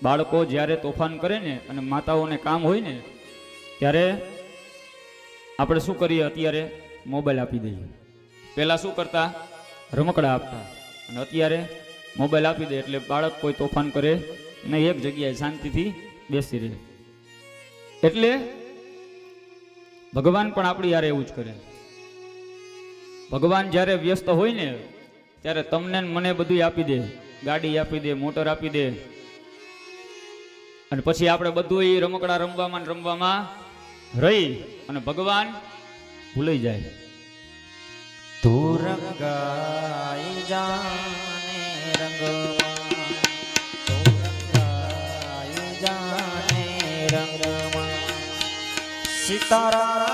બાળકો જ્યારે તોફાન કરે ને અને માતાઓને કામ હોય ને ત્યારે આપણે શું કરીએ? અત્યારે મોબાઈલ આપી દઈએ. પહેલાં શું કરતા? રમકડા આપતા. અને અત્યારે મોબાઈલ આપી દે એટલે બાળક કોઈ તોફાન કરે ને એક જગ્યાએ શાંતિથી બેસી રહે. એટલે ભગવાન પણ આપણી યારે એવું જ કરે. ભગવાન જ્યારે વ્યસ્ત હોય ને ત્યારે તમને મને બધું આપી દે, ગાડી આપી દે, મોટર આપી દે, અને પછી આપણે બધું એ રમકડા રમવામાં રહી અને ભગવાન ભૂલાઈ જાય. તું રંગાઈ જાને રંગમાં, તું રંગાઈ જાને રંગમાં, સિતારા